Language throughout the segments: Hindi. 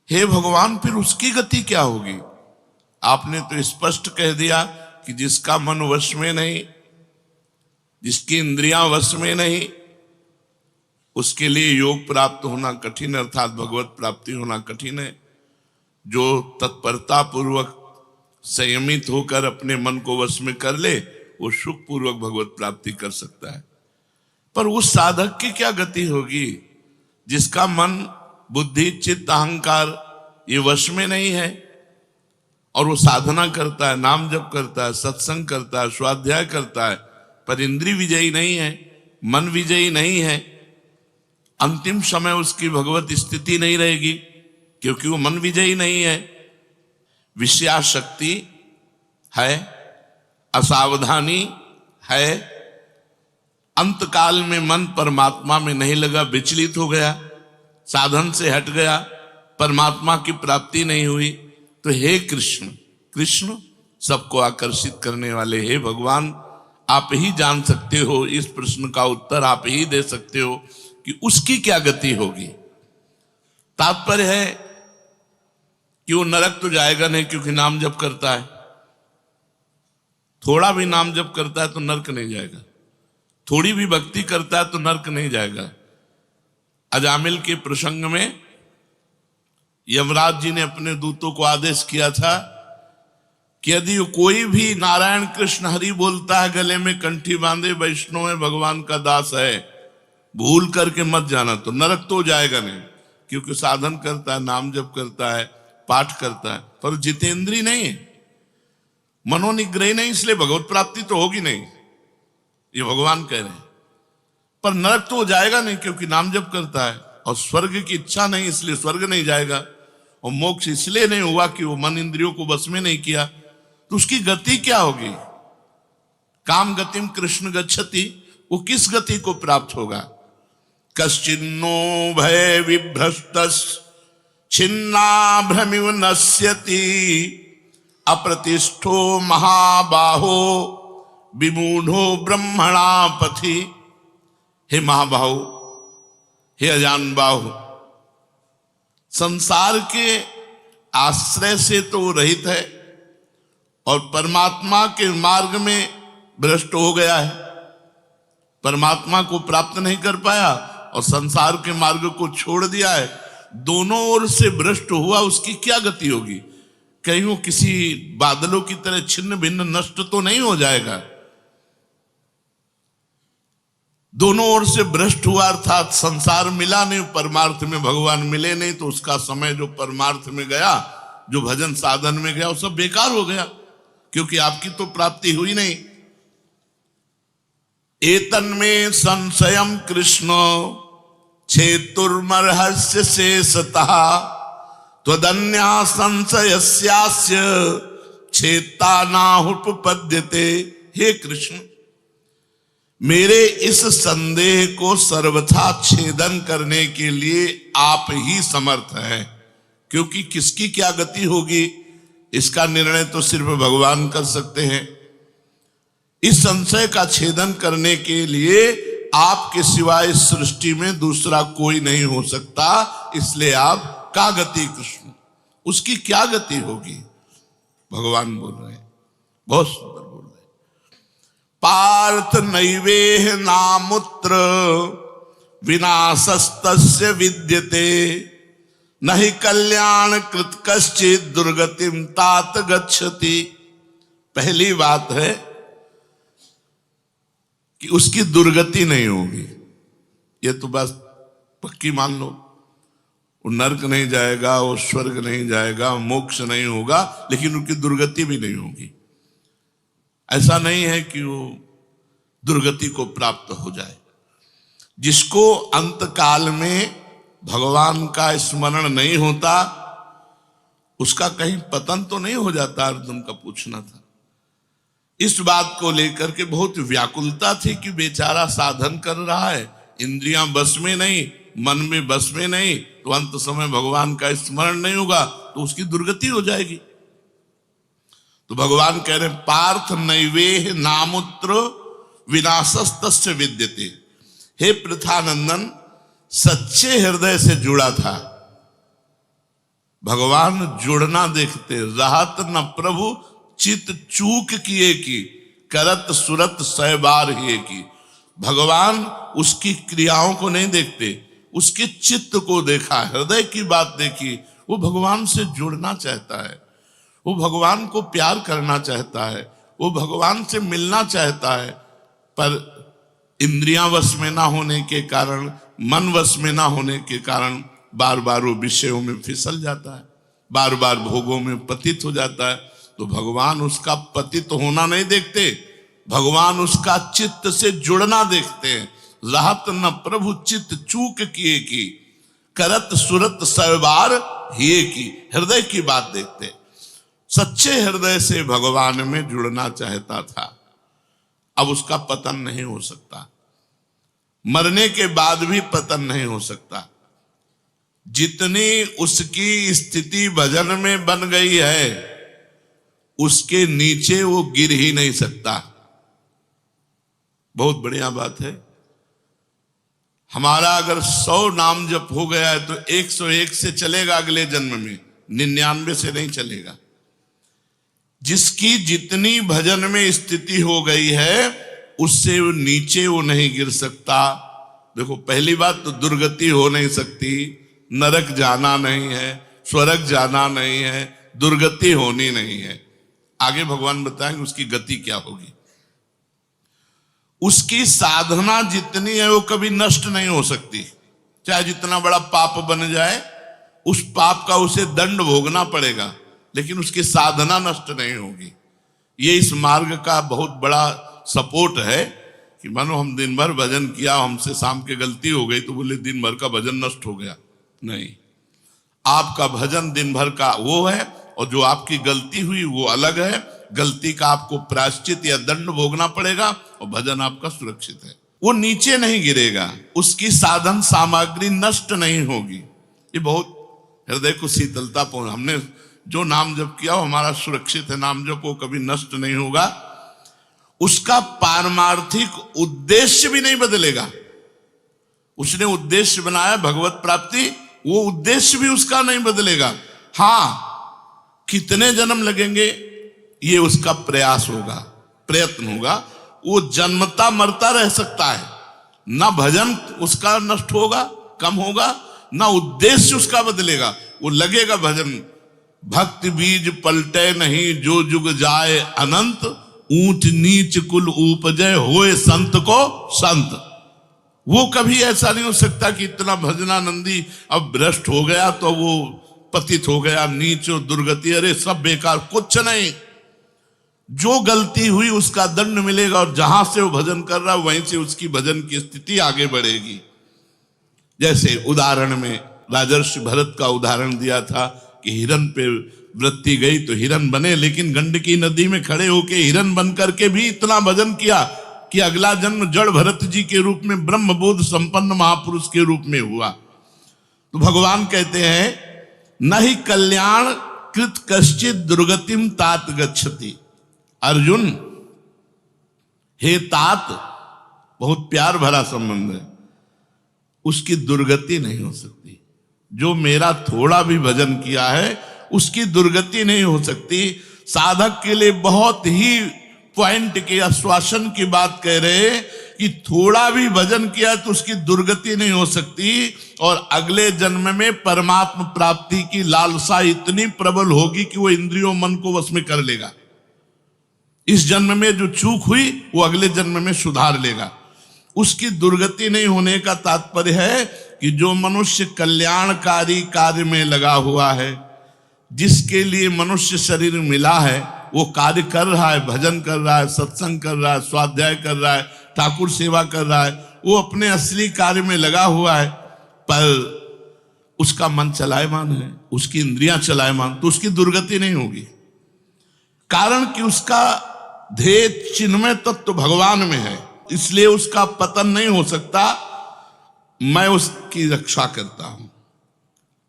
हे भगवान, फिर उसकी गति क्या होगी? आपने तो स्पष्ट कह दिया कि जिसका मन वश में नहीं, जिसकी इंद्रियां वश में नहीं, उसके लिए योग प्राप्त होना कठिन, अर्थात भगवत प्राप्ति होना कठिन है। जो तत्परता पूर्वक संयमित होकर अपने मन को वश में कर ले, वो सुख पूर्वक भगवत प्राप्ति कर सकता है। पर उस साधक की क्या गति होगी जिसका मन, बुद्धि, चित्त, अहंकार ये वश में नहीं है, और वो साधना करता है, नाम जप करता है, सत्संग करता है, स्वाध्याय करता है, पर इंद्रिय विजयी नहीं है, मन विजयी नहीं है। अंतिम समय उसकी भगवत स्थिति नहीं रहेगी, क्योंकि वो मन विजयी नहीं है। विषयाशक्ति है, असावधानी है, अंतकाल में मन परमात्मा में नहीं लगा, विचलित हो गया, साधन से हट गया, परमात्मा की प्राप्ति नहीं हुई। तो हे कृष्ण, कृष्ण सबको आकर्षित करने वाले, हे भगवान, आप ही जान सकते हो, इस प्रश्न का उत्तर आप ही दे सकते हो कि उसकी क्या गति होगी। तात्पर्य है कि वो नरक तो जाएगा नहीं, क्योंकि नाम जप करता है। थोड़ा भी नाम जप करता है तो नरक नहीं जाएगा, थोड़ी भी भक्ति करता है तो नरक नहीं जाएगा। अजामिल के प्रसंग में यमराज जी ने अपने दूतों को आदेश किया था कि यदि कोई भी नारायण कृष्ण हरि बोलता है, गले में कंठी बांधे, वैष्णव है, भगवान का दास है, भूल करके मत जाना, तो नरक तो जाएगा नहीं, क्योंकि साधन करता है, नाम जप करता है, पाठ करता है, पर जितेंद्री नहीं है, मनोनिग्रह नहीं, इसलिए भगवत प्राप्ति तो होगी नहीं, ये भगवान कह रहे हैं। पर नरक तो जाएगा नहीं, क्योंकि नाम जप करता है, और स्वर्ग की इच्छा नहीं, इसलिए स्वर्ग नहीं जाएगा, और मोक्ष इसलिए नहीं हुआ कि वो मन इंद्रियों को बस में नहीं किया। तो उसकी गति क्या होगी? काम गतिम कृष्ण गच्छति, वो किस गति को प्राप्त होगा? कश्चिन्नो भय विभ्रष्टस् छिन्ना भ्रमिव नश्यति, अप्रतिष्ठो महाबाहो विमूढ़ो ब्रह्मणा पथि। हे महाबाहो, हे अजान बाहु, संसार के आश्रय से तो रहित है और परमात्मा के मार्ग में भ्रष्ट हो गया है, परमात्मा को प्राप्त नहीं कर पाया और संसार के मार्ग को छोड़ दिया है, दोनों ओर से भ्रष्ट हुआ। उसकी क्या गति होगी? कहीं वो किसी बादलों की तरह छिन्न भिन्न नष्ट तो नहीं हो जाएगा। दोनों ओर से भ्रष्ट हुआ, अर्थात संसार मिला नहीं, परमार्थ में भगवान मिले नहीं, तो उसका समय जो परमार्थ में गया, जो भजन साधन में गया, वो सब बेकार हो गया, क्योंकि आपकी तो प्राप्ति हुई नहीं। एतन्मे संशयम कृष्ण छेतुर्मर्हस्य शेषतः त्वदन्या संशयस्यास्य छेता नाहुपपद्यते। हे कृष्ण, मेरे इस संदेह को सर्वथा छेदन करने के लिए आप ही समर्थ हैं, क्योंकि किसकी क्या गति होगी इसका निर्णय तो सिर्फ भगवान कर सकते हैं। इस संशय का छेदन करने के लिए आपके सिवाय इस सृष्टि में दूसरा कोई नहीं हो सकता, इसलिए आप का गति कृष्ण, उसकी क्या गति होगी? भगवान बोल रहे हैं, बहुत सुंदर बोल रहे हैं। पार्थ नैवेह नामुत्र विनाशस्तस्य विद्यते, नहि कल्याण कृत कश्चित् दुर्गतिम तात गच्छति। पहली बात है कि उसकी दुर्गति नहीं होगी, ये तो बस पक्की मान लो। वो नरक नहीं जाएगा, वो स्वर्ग नहीं जाएगा, मोक्ष नहीं होगा, लेकिन उनकी दुर्गति भी नहीं होगी। ऐसा नहीं है कि वो दुर्गति को प्राप्त हो जाए। जिसको अंतकाल में भगवान का स्मरण नहीं होता, उसका कहीं पतन तो नहीं हो जाता? अर्जुन का पूछना था। इस बात को लेकर के बहुत व्याकुलता थी कि बेचारा साधन कर रहा है, इंद्रियां बस में नहीं, मन में बस में नहीं, तो अंत समय भगवान का स्मरण नहीं होगा तो उसकी दुर्गति हो जाएगी। तो भगवान कह रहे पार्थ नैवेह नामुत्र विनाशस्तस्य विद्यते। हे पृथानंदन, सच्चे हृदय से जुड़ा था, भगवान जुड़ना देखते। रहत न प्रभु चित चूक किए की, करत सुरत सै बार ही की। भगवान उसकी क्रियाओं को नहीं देखते, उसके चित्त को देखा, हृदय की बात देखी। वो भगवान से जुड़ना चाहता है, वो भगवान को प्यार करना चाहता है, वो भगवान से मिलना चाहता है, पर इंद्रियां वश में ना होने के कारण, मन वश में ना होने के कारण बार बार वो विषयों में फिसल जाता है, बार बार भोगों में पतित हो जाता है। तो भगवान उसका पतित होना नहीं देखते, भगवान उसका चित्त से जुड़ना देखते हैं। रहत न प्रभु चित्त चूक किए की, करत सुरत सरबार हिए की। हृदय की बात देखते, सच्चे हृदय से भगवान में जुड़ना चाहता था। अब उसका पतन नहीं हो सकता, मरने के बाद भी पतन नहीं हो सकता। जितनी उसकी स्थिति भजन में बन गई है, उसके नीचे वो गिर ही नहीं सकता। बहुत बढ़िया बात है। हमारा अगर 100 नाम जप हो गया है तो 101 से चलेगा अगले जन्म में, 99 से नहीं चलेगा। जिसकी जितनी भजन में स्थिति हो गई है, उससे वो नीचे वो नहीं गिर सकता। देखो, पहली बात तो दुर्गति हो नहीं सकती, नरक जाना नहीं है, स्वर्ग जाना नहीं है, दुर्गति होनी नहीं है। आगे भगवान बताएंगे उसकी गति क्या होगी। उसकी साधना जितनी है वो कभी नष्ट नहीं हो सकती। चाहे जितना बड़ा पाप बन जाए, उस पाप का उसे दंड भोगना पड़ेगा, लेकिन उसकी साधना नष्ट नहीं होगी। ये इस मार्ग का बहुत बड़ा सपोर्ट है कि मानो हम दिन भर भजन किया, हमसे शाम के गलती हो गई तो बोले दिन भर का भजन नष्ट हो गया। नहीं, आपका भजन दिन भर का वो है, और जो आपकी गलती हुई वो अलग है। गलती का आपको प्रायश्चित या दंड भोगना पड़ेगा, और भजन आपका सुरक्षित है। वो नीचे नहीं गिरेगा, उसकी साधन सामग्री नष्ट नहीं होगी। ये बहुत हृदय को शीतलता पहुंच। हमने जो नाम जप किया वो हमारा सुरक्षित है, नाम जप वो कभी नष्ट नहीं होगा। उसका पारमार्थिक उद्देश्य भी नहीं बदलेगा। उसने उद्देश्य बनाया भगवत प्राप्ति, वो उद्देश्य भी उसका नहीं बदलेगा। हाँ, कितने जन्म लगेंगे ये उसका प्रयास होगा, प्रयत्न होगा। वो जन्मता मरता रह सकता है, ना भजन उसका नष्ट होगा, कम होगा, ना उद्देश्य उसका बदलेगा। वो लगेगा भजन। भक्ति बीज पलटे नहीं, जो जुग जाए अनंत। ऊंच नीच कुल उपजय, होए संत को संत। वो कभी ऐसा नहीं हो सकता कि इतना भजनानंदी अब भ्रष्ट हो गया तो वो पतित हो गया, नीच और दुर्गति, अरे सब बेकार। कुछ नहीं, जो गलती हुई उसका दंड मिलेगा, और जहां से वो भजन कर रहा है वहीं से उसकी भजन की स्थिति आगे बढ़ेगी। जैसे उदाहरण में राजर्षि भरत का उदाहरण दिया था कि हिरन पे वृत्ति गई तो हिरन बने, लेकिन गंडकी नदी में खड़े होके हिरन बन करके भी इतना भजन किया कि अगला जन्म जड़ भरत जी के रूप में ब्रह्मबोध संपन्न महापुरुष के रूप में हुआ। तो भगवान कहते हैं, नहीं कल्याण कृत कश्चित दुर्गतिम तात गच्छति। अर्जुन, हे तात, बहुत प्यार भरा संबंध है, उसकी दुर्गति नहीं हो सकती। जो मेरा थोड़ा भी भजन किया है उसकी दुर्गति नहीं हो सकती। साधक के लिए बहुत ही पॉइंट के आश्वासन की बात कह रहे कि थोड़ा भी भजन किया तो उसकी दुर्गति नहीं हो सकती, और अगले जन्म में परमात्मा प्राप्ति की लालसा इतनी प्रबल होगी कि वो इंद्रियों मन को वश में कर लेगा। इस जन्म में जो चूक हुई वो अगले जन्म में सुधार लेगा। उसकी दुर्गति नहीं होने का तात्पर्य है कि जो मनुष्य कल्याणकारी कार्य में लगा हुआ है, जिसके लिए मनुष्य शरीर मिला है, वो कार्य कर रहा है, भजन कर रहा है, सत्संग कर रहा है, स्वाध्याय कर रहा है, ठाकुर सेवा कर रहा है, वो अपने असली कार्य में लगा हुआ है, पर उसका मन चलायमान है, उसकी इंद्रियां चलायमान, तो उसकी दुर्गति नहीं होगी। कारण कि उसका ध्येय चिन्मय तत्व भगवान में है, इसलिए उसका पतन नहीं हो सकता। मैं उसकी रक्षा करता हूं,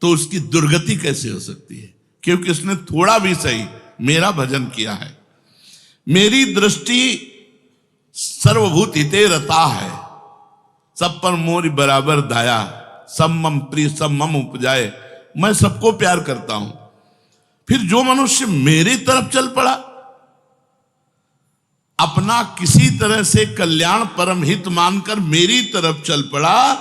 तो उसकी दुर्गति कैसे हो सकती है? क्योंकि उसने थोड़ा भी सही मेरा भजन किया है। मेरी दृष्टि सर्वभूत हिते रता है, सब पर मोरी बराबर दाया, सब मम प्रिय सब मम उपजाए। मैं सबको प्यार करता हूं। फिर जो मनुष्य मेरी तरफ चल पड़ा, अपना किसी तरह से कल्याण परम हित मानकर मेरी तरफ चल पड़ा,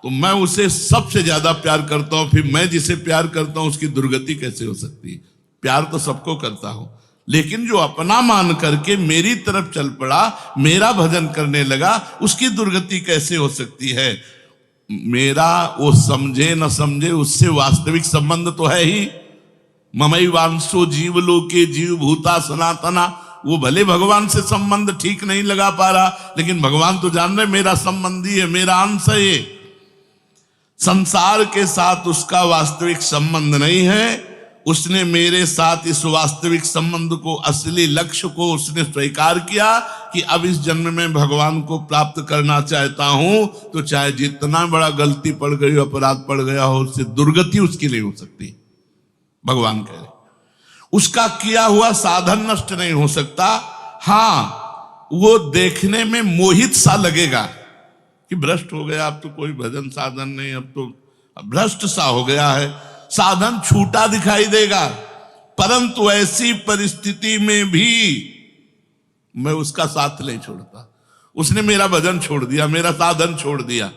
तो मैं उसे सबसे ज्यादा प्यार करता हूं। फिर मैं जिसे प्यार करता हूं उसकी दुर्गति कैसे हो सकती है? प्यार तो सबको करता हूं, लेकिन जो अपना मान करके मेरी तरफ चल पड़ा, मेरा भजन करने लगा, उसकी दुर्गति कैसे हो सकती है? मेरा वो समझे न समझे, उससे वास्तविक संबंध तो है ही। ममई वांसो जीव लोके जीव भूता सनातना। वो भले भगवान से संबंध ठीक नहीं लगा पा रहा, लेकिन भगवान तो जान रहे मेरा संबंधी है, मेरा अंश है। ये संसार के साथ उसका वास्तविक संबंध नहीं है। उसने मेरे साथ इस वास्तविक संबंध को, असली लक्ष्य को उसने स्वीकार किया कि अब इस जन्म में भगवान को प्राप्त करना चाहता हूं, तो चाहे जितना बड़ा गलती पड़ गई हो, अपराध पड़ गया हो, उससे दुर्गति उसकी नहीं हो सकती। भगवान कह रहे उसका किया हुआ साधन नष्ट नहीं हो सकता। हां, वो देखने में मोहित सा लगेगा कि भ्रष्ट हो गया, अब तो कोई भजन साधन नहीं, अब तो भ्रष्ट सा हो गया है, साधन छूटा दिखाई देगा। परंतु ऐसी परिस्थिति में भी मैं उसका साथ नहीं छोड़ता। उसने मेरा भजन छोड़ दिया, मेरा साधन छोड़ दिया,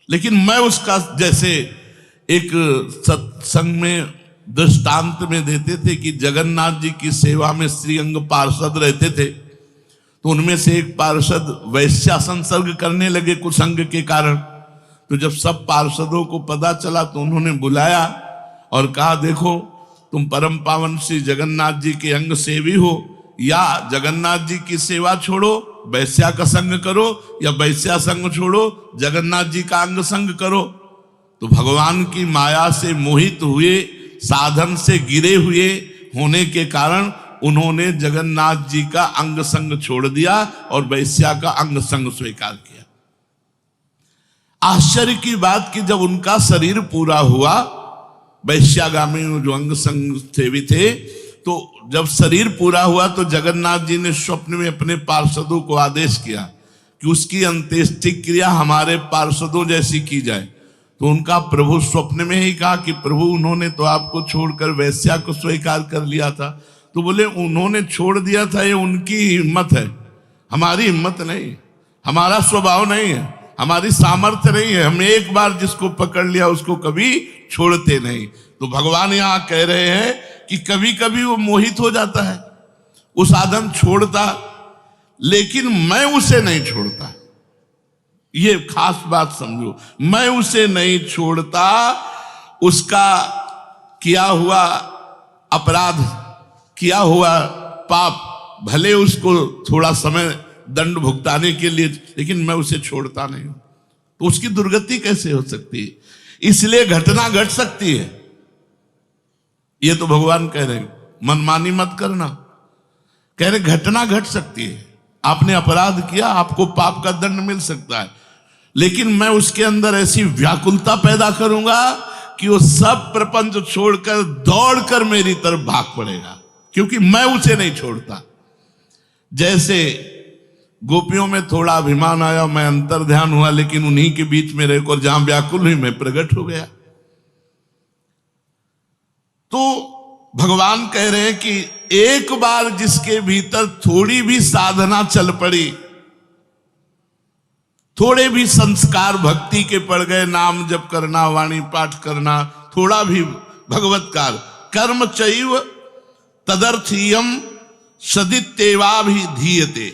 लेकिन मैं उसका, जैसे एक सत्संग में दृष्टांत में देते थे कि जगन्नाथ जी की सेवा में श्रीअंग पार्षद रहते थे, तो उनमें से एक पार्षद वैश्या संसर्ग करने लगे कुसंग के कारण। तो जब सब पार्षदों को पता चला तो उन्होंने बुलाया और कहा, देखो तुम परम पावन श्री जगन्नाथ जी के अंग सेवी हो, या जगन्नाथ जी की सेवा छोड़ो वैश्या का संग करो, या वैश्या संग छोड़ो जगन्नाथ जी का अंग संग करो। तो भगवान की माया से मोहित हुए, साधन से गिरे हुए होने के कारण उन्होंने जगन्नाथ जी का अंग संग छोड़ दिया और वैश्या का अंग संग स्वीकार किया। आश्चर्य की बात कि जब उनका शरीर पूरा हुआ, वैश्यागामी जो अंग संग सेवी थे, तो जब शरीर पूरा हुआ तो जगन्नाथ जी ने स्वप्न में अपने पार्षदों को आदेश किया कि उसकी अंत्येष्टि क्रिया हमारे पार्षदों जैसी की जाए। तो उनका प्रभु स्वप्न में ही कहा कि प्रभु उन्होंने तो आपको छोड़कर वैश्या को स्वीकार कर लिया था। तो बोले उन्होंने छोड़ दिया था, ये उनकी हिम्मत है, हमारी हिम्मत नहीं, हमारा स्वभाव नहीं है, हमारी सामर्थ्य नहीं है। हम एक बार जिसको पकड़ लिया उसको कभी छोड़ते नहीं। तो भगवान यहां कह रहे हैं कि कभी कभी वो मोहित हो जाता है, वो साधन छोड़ता, लेकिन मैं उसे नहीं छोड़ता। ये खास बात समझो, मैं उसे नहीं छोड़ता। उसका किया हुआ अपराध, किया हुआ पाप, भले उसको थोड़ा समय दंड भुगताने के लिए, लेकिन मैं उसे छोड़ता नहीं हूं। तो उसकी दुर्गति कैसे हो सकती है? इसलिए घटना घट सकती है। ये तो भगवान कह रहे हैं मनमानी मत करना, कह रहे घटना घट सकती है। आपने अपराध किया, आपको पाप का दंड मिल सकता है, लेकिन मैं उसके अंदर ऐसी व्याकुलता पैदा करूंगा कि वो सब प्रपंच छोड़कर दौड़कर मेरी तरफ भाग पड़ेगा, क्योंकि मैं उसे नहीं छोड़ता। जैसे गोपियों में थोड़ा अभिमान आया, मैं अंतर ध्यान हुआ, लेकिन उन्हीं के बीच में रहकर जहां व्याकुल हुई मैं प्रकट हो गया। तो भगवान कह रहे हैं कि एक बार जिसके भीतर थोड़ी भी साधना चल पड़ी, थोड़े भी संस्कार भक्ति के पड़ गए, नाम जप करना, वाणी पाठ करना, थोड़ा भी भगवत्कार, कर्म चैव तदर्थीयम सदित्येवाभिधीयते,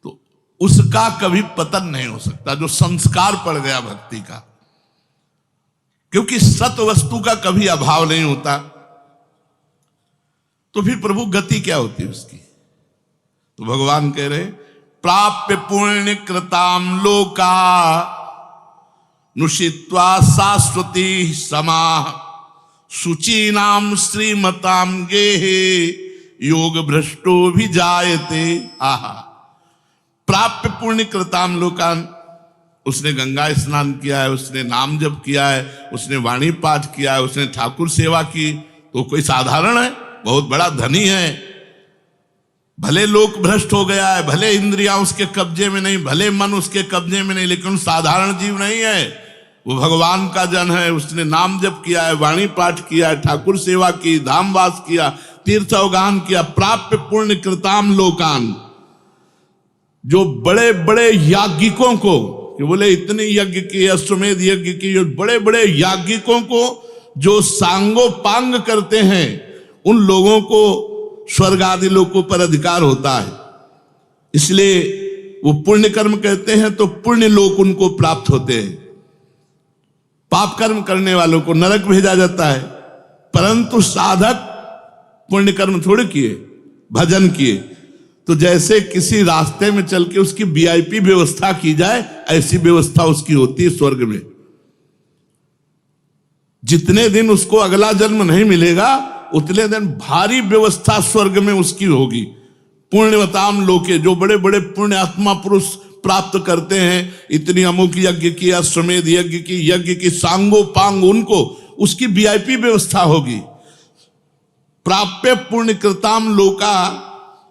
तो उसका कभी पतन नहीं हो सकता जो संस्कार पड़ गया भक्ति का, क्योंकि सत वस्तु का कभी अभाव नहीं होता। तो फिर प्रभु गति क्या होती है उसकी? तो भगवान कह रहे प्राप्य पुण्य कृताम लोका नुषित्वा शाश्वती समाह शुचीनाम श्रीमताम गेहे योग भ्रष्टो भी जायते। आहा, प्राप्य पुण्य कृताम लोकान, उसने गंगा स्नान किया है, उसने नाम जप किया है, उसने वाणी पाठ किया है, उसने ठाकुर सेवा की, तो कोई साधारण है? बहुत बड़ा धनी है। भले लोक भ्रष्ट हो गया है, भले इंद्रियां उसके कब्जे में नहीं, भले मन उसके कब्जे में नहीं, लेकिन साधारण जीव नहीं है। वो भगवान का जन है, उसने नाम जप किया है, वाणी पाठ किया है, ठाकुर सेवा की, धामवास किया, तीर्थ अवगान किया, प्राप्य पुण्य कृताम लोकान। जो बड़े बड़े याज्ञिकों को, कि बोले इतने यज्ञ किए, अश्वमेध यज्ञ किए, जो बड़े बड़े याज्ञिकों को जो सांगोपांग करते हैं, उन लोगों को स्वर्ग आदि लोकों पर अधिकार होता है। इसलिए वो पुण्य कर्म कहते हैं तो पुण्य लोक उनको प्राप्त होते हैं। पाप कर्म करने वालों को नरक भेजा जाता है। परंतु साधक पुण्य कर्म थोड़े किए, भजन किए, तो जैसे किसी रास्ते में चल के उसकी वीआईपी व्यवस्था की जाए, ऐसी व्यवस्था उसकी होती है स्वर्ग में। जितने दिन उसको अगला जन्म नहीं मिलेगा, उतने दिन भारी व्यवस्था स्वर्ग में उसकी होगी। पुण्यवताम लोके, जो बड़े बड़े पुण्य आत्मा पुरुष प्राप्त करते हैं, इतनी अमुक यज्ञ की, अश्वमेध यज्ञ की सांगोपांग, उनको उसकी वीआईपी व्यवस्था होगी। प्राप्य पुण्य कृताम लोका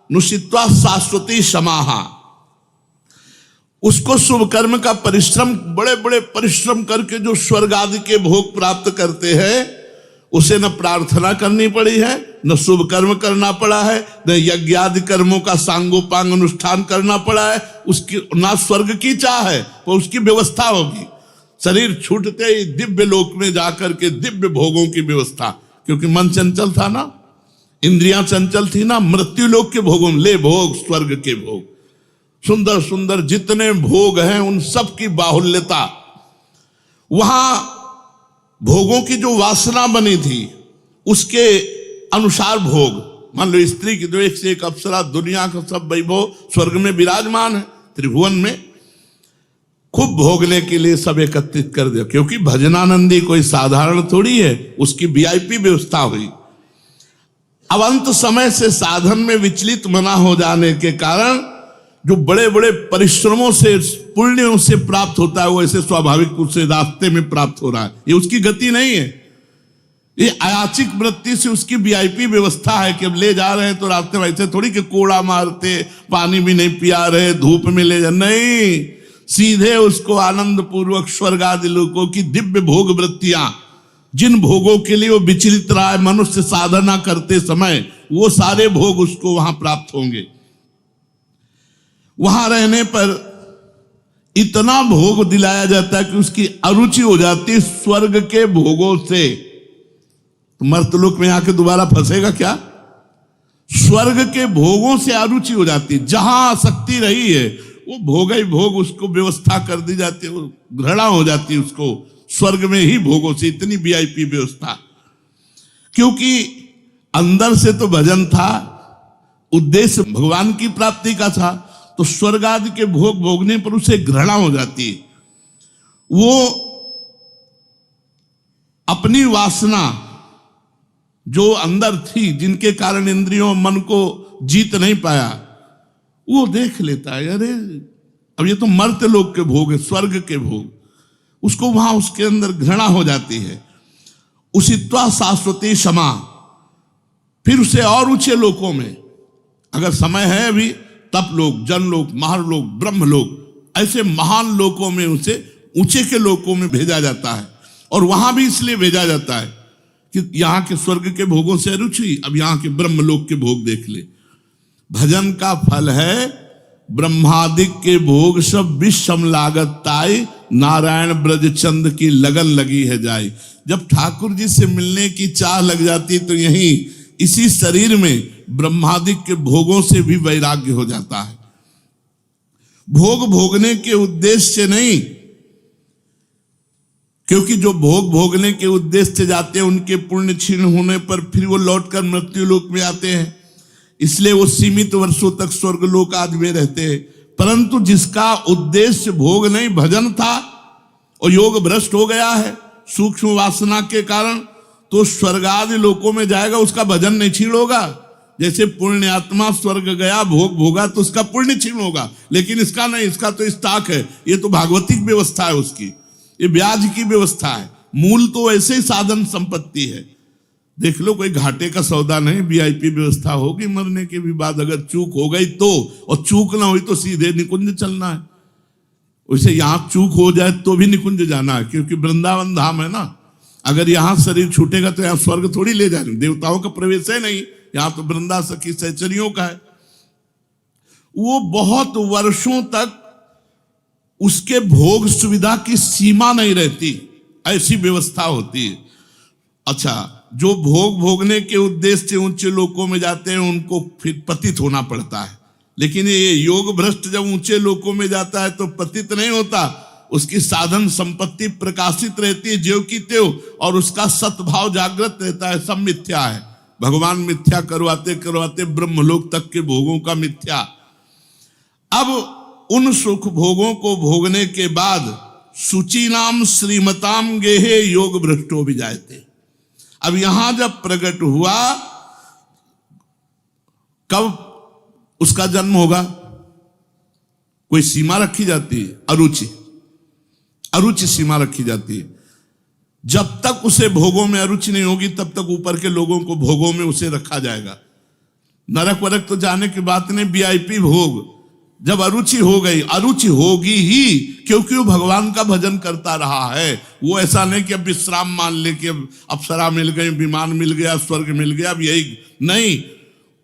नुषित्वा शाश्वती समाहा। उसको शुभ कर्म का परिश्रम, बड़े बड़े परिश्रम करके जो स्वर्ग आदि के भोग प्राप्त करते हैं, उसे न प्रार्थना करनी पड़ी है, न शुभ कर्म करना पड़ा है, न यज्ञ आदि कर्मों का सांगोपांग अनुष्ठान करना पड़ा है। उसकी ना स्वर्ग की चाह है, तो उसकी व्यवस्था होगी। शरीर छूटते ही दिव्य लोक में जाकर के दिव्य भोगों की व्यवस्था, क्योंकि मन चंचल था ना, इंद्रियां चंचल थी ना, मृत्यु लोक के भोगों ले भोग, स्वर्ग के भोग, सुंदर सुंदर जितने भोग हैं उन सब की बाहुल्यता। वहां भोगों की जो वासना बनी थी उसके अनुसार भोग। मान लो स्त्री की तो एक से एक अप्सरा, दुनिया का सब वैभव स्वर्ग में विराजमान है, त्रिभुवन में खूब भोगने के लिए सब एकत्रित कर दिया। क्योंकि भजनानंदी कोई साधारण थोड़ी है, उसकी वीआईपी व्यवस्था हुई। अब अंत समय से साधन में विचलित मना हो जाने के कारण जो बड़े बड़े परिश्रमों से, पुण्यों से प्राप्त होता है, वो ऐसे स्वाभाविक रूप से रास्ते में प्राप्त हो रहा है। ये उसकी गति नहीं है, ये अयाचिक वृत्ति से उसकी वीआईपी व्यवस्था है कि अब ले जा रहे हैं तो रास्ते में ऐसे थोड़ी कि कोड़ा मारते, पानी भी नहीं पिया रहे, धूप में ले जा, नहीं, सीधे उसको आनंद पूर्वक स्वर्ग आदि लोकों की दिव्य भोग वृत्तियां, जिन भोगों के लिए वो विचलित रहा है मनुष्य साधना करते समय, वो सारे भोग उसको वहां प्राप्त होंगे। वहां रहने पर इतना भोग दिलाया जाता है कि उसकी अरुचि हो जाती है स्वर्ग के भोगों से। तो मर्तलोक में आके दोबारा फंसेगा क्या? स्वर्ग के भोगों से अरुचि हो जाती है। जहां आसक्ति रही है वो भोग ही भोग, उसको व्यवस्था कर दी जाती है, वो घृणा हो जाती है उसको स्वर्ग में ही भोगों से। इतनी वीआईपी व्यवस्था, क्योंकि अंदर से तो भजन था, उद्देश्य भगवान की प्राप्ति का था, तो स्वर्ग आदि के भोग भोगने पर उसे घृणा हो जाती है। वो अपनी वासना जो अंदर थी, जिनके कारण इंद्रियों मन को जीत नहीं पाया, वो देख लेता है, अरे अब ये तो मर्त्य लोक के भोग है, स्वर्ग के भोग, उसको वहां उसके अंदर घृणा हो जाती है। उसित्वा शाश्वती क्षमा, फिर उसे और ऊंचे लोकों में, अगर समय है अभी, तप लोक, जनलोक, महारलोक, ब्रह्मलोक, ऐसे महान लोकों में उसे ऊंचे के लोकों में भेजा जाता है। और वहां भी इसलिए भेजा जाता है कि यहां के स्वर्ग के भोगों से रुचि, अब यहां के ब्रह्मलोक के भोग देख ले। भजन का फल है ब्रह्मादिक के भोग सब विषम लागत ताई, नारायण ब्रज चंद की लगन लगी है जाई। जब ठाकुर जी से मिलने की चाह लग जाती तो यहीं इसी शरीर में ब्रह्मादिक के भोगों से भी वैराग्य हो जाता है। भोग भोगने के उद्देश्य से नहीं, क्योंकि जो भोग भोगने के उद्देश्य से जाते हैं उनके पुण्य क्षीण होने पर फिर वो लौटकर मृत्यु लोक में आते हैं, इसलिए वो सीमित वर्षों तक स्वर्ग लोक आदि में रहते हैं। परंतु जिसका उद्देश्य भोग नहीं भजन था और योग भ्रष्ट हो गया है सूक्ष्म वासना के कारण, तो स्वर्ग आदि लोकों में जाएगा, उसका भजन नहीं क्षीण होगा। जैसे पुण्य आत्मा स्वर्ग गया, भोग भोगा, तो उसका पुण्य क्षीण होगा, लेकिन इसका नहीं, इसका तो स्टॉक है, ये तो भागवतिक व्यवस्था है उसकी, ये ब्याज की व्यवस्था है। मूल तो ऐसे ही साधन संपत्ति है। देख लो, कोई घाटे का सौदा नहीं, वीआईपी व्यवस्था होगी मरने के भी बाद। अगर चूक हो गई तो, और चूक ना हुई तो सीधे निकुंज चलना है। वैसे यहां चूक हो जाए तो भी निकुंज जाना है, क्योंकि वृंदावन धाम है ना। अगर यहां शरीर छूटेगा तो यहां स्वर्ग थोड़ी ले जाएंगे, देवताओं का प्रवेश है नहीं, यहां तो वृंदा सखी सहचरियों का है। वो बहुत वर्षों तक उसके भोग सुविधा की सीमा नहीं रहती, ऐसी व्यवस्था होती है। अच्छा, जो भोग भोगने के उद्देश्य से ऊंचे लोकों में जाते हैं उनको फिर पतित होना पड़ता है, लेकिन ये योग भ्रष्ट जब ऊंचे लोकों में जाता है तो पतित नहीं होता, उसकी साधन संपत्ति प्रकाशित रहती है ज्यों की त्यों, और उसका सद्भाव जागृत रहता है। सब मिथ्या है, भगवान मिथ्या करवाते करवाते ब्रह्मलोक तक के भोगों का मिथ्या। अब उन सुख भोगों को भोगने के बाद शुचि नाम श्रीमताम गेहे योग भ्रष्टो भी जाते। अब यहां जब प्रकट हुआ, कब उसका जन्म होगा? कोई सीमा रखी जाती है? अरुचि, अरुचि सीमा रखी जाती है। जब तक उसे भोगों में अरुचि नहीं होगी तब तक ऊपर के लोगों को भोगों में उसे रखा जाएगा। नरक वरक तो जाने की बात नहीं, वीआईपी भोग। जब अरुचि हो गई, अरुचि होगी ही, क्योंकि वो भगवान का भजन करता रहा है। वो ऐसा नहीं कि अब विश्राम मान ले कि अब अप्सरा मिल गई, विमान मिल गया, स्वर्ग मिल गया, अब यही नहीं।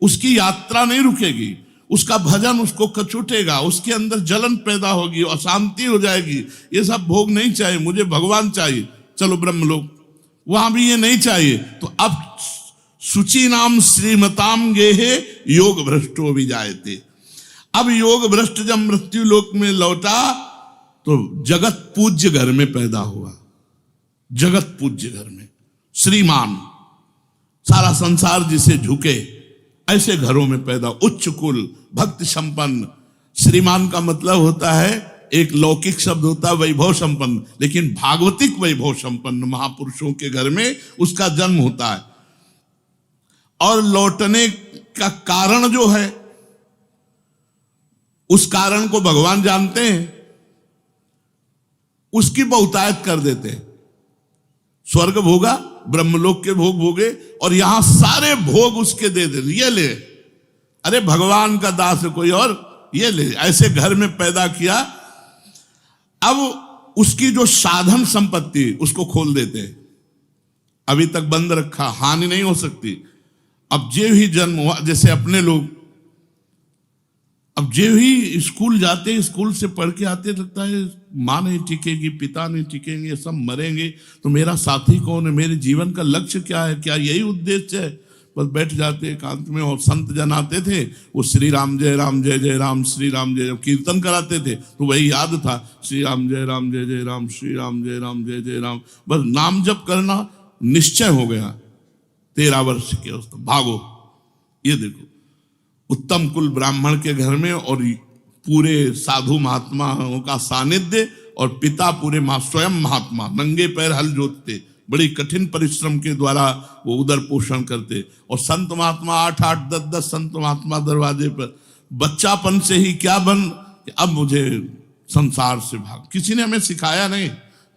उसकी यात्रा नहीं रुकेगी, उसका भजन उसको कचुटेगा, उसके अंदर जलन पैदा होगी, अशांति हो जाएगी। ये सब भोग नहीं चाहिए, मुझे भगवान चाहिए, चलो ब्रह्मलोक। वहां भी ये नहीं चाहिए। तो अब शुचि नाम श्रीमताम गेहे योग भ्रष्टो भी जायते। अब योग भ्रष्ट जब मृत्यु लोक में लौटा तो जगत पूज्य घर में पैदा हुआ। जगत पूज्य घर में श्रीमान, सारा संसार जिसे झुके, ऐसे घरों में पैदा, उच्च कुल, भक्ति संपन्न। श्रीमान का मतलब होता है, एक लौकिक शब्द होता है वैभव संपन्न, लेकिन भागवतिक वैभव संपन्न महापुरुषों के घर में उसका जन्म होता है। और लौटने का कारण जो है, उस कारण को भगवान जानते हैं, उसकी बहुतायत कर देते हैं। स्वर्ग भोगा, ब्रह्मलोक के भोग भोगे, और यहां सारे भोग उसके दे दे, ये ले, अरे भगवान का दास है कोई और, ये ले, ऐसे घर में पैदा किया। अब उसकी जो साधन संपत्ति उसको खोल देते हैं, अभी तक बंद रखा, हानि नहीं हो सकती। अब जो ही जन्म हुआ, जैसे अपने लोग अब जो ही स्कूल जाते, स्कूल से पढ़ के आते, लगता है माँ नहीं टिकेगी, पिता नहीं टिकेंगे, सब मरेंगे, तो मेरा साथी कौन है, मेरे जीवन का लक्ष्य क्या है, क्या यही उद्देश्य है? बस बैठ जाते एकांत में। और संत जन आते थे, वो श्री राम जय जय राम, श्री राम जय, कीर्तन कराते थे तो वही याद था, श्री राम जय राम, श्री राम जय राम। बस नाम जप करना निश्चय हो गया। 13 वर्ष के उस भागो। ये देखो, उत्तम कुल ब्राह्मण के घर में, और पूरे साधु महात्माओं का सानिध्य, और पिता पूरे स्वयं महात्मा, नंगे पैर हल जोतते, बड़ी कठिन परिश्रम के द्वारा वो उदर पोषण करते। और संत महात्मा 8-8, 10-10 संत महात्मा दरवाजे पर। बच्चापन से ही क्या बन, अब मुझे संसार से भाग। किसी ने हमें सिखाया नहीं,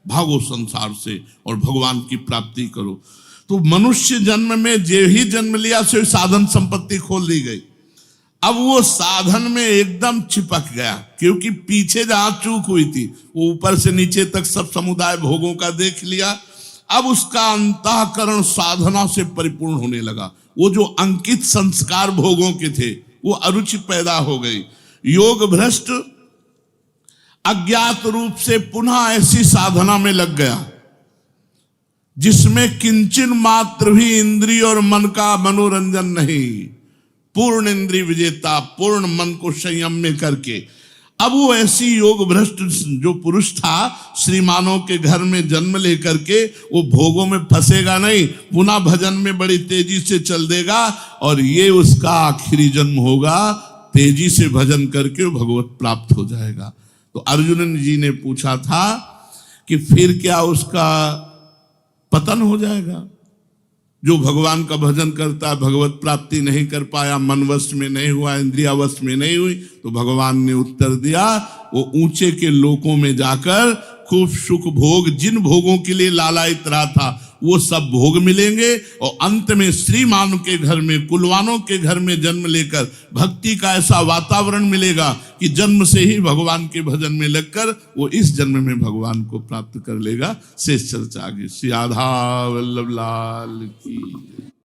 भागो संसार से और भगवान की प्राप्ति करो। तो मनुष्य जन्म में जो ही जन्म लिया से साधन संपत्ति खोल दी गई। अब वो साधन में एकदम चिपक गया, क्योंकि पीछे जहां चूक हुई थी वो ऊपर से नीचे तक सब समुदाय भोगों का देख लिया। अब उसका अंतःकरण साधना से परिपूर्ण होने लगा। वो जो अंकित संस्कार भोगों के थे, वो अरुचि पैदा हो गई। योग भ्रष्ट अज्ञात रूप से पुनः ऐसी साधना में लग गया जिसमें किंचन मात्र भी इंद्रिय और मन का मनोरंजन नहीं। पूर्ण इंद्रिय विजेता, पूर्ण मन को संयम में करके। अब वो ऐसी योग भ्रष्ट जो पुरुष था, श्रीमानों के घर में जन्म लेकर के वो भोगों में फंसेगा नहीं, पुनः भजन में बड़ी तेजी से चल देगा, और ये उसका आखिरी जन्म होगा। तेजी से भजन करके वो भगवत प्राप्त हो जाएगा। तो अर्जुन जी ने पूछा था कि फिर क्या उसका पतन हो जाएगा? जो भगवान का भजन करता है, भगवत प्राप्ति नहीं कर पाया, मन वश में नहीं हुआ, इंद्रिया वश में नहीं हुई, तो भगवान ने उत्तर दिया, वो ऊंचे के लोकों में जाकर खूब सुख भोग, जिन भोगों के लिए लालायित रहा था वो सब भोग मिलेंगे और अंत में श्रीमान के घर में, कुलवानों के घर में जन्म लेकर भक्ति का ऐसा वातावरण मिलेगा कि जन्म से ही भगवान के भजन में लगकर वो इस जन्म में भगवान को प्राप्त कर लेगा। शेष चर्चा आगे। श्री राधा वल्लभ लाल की।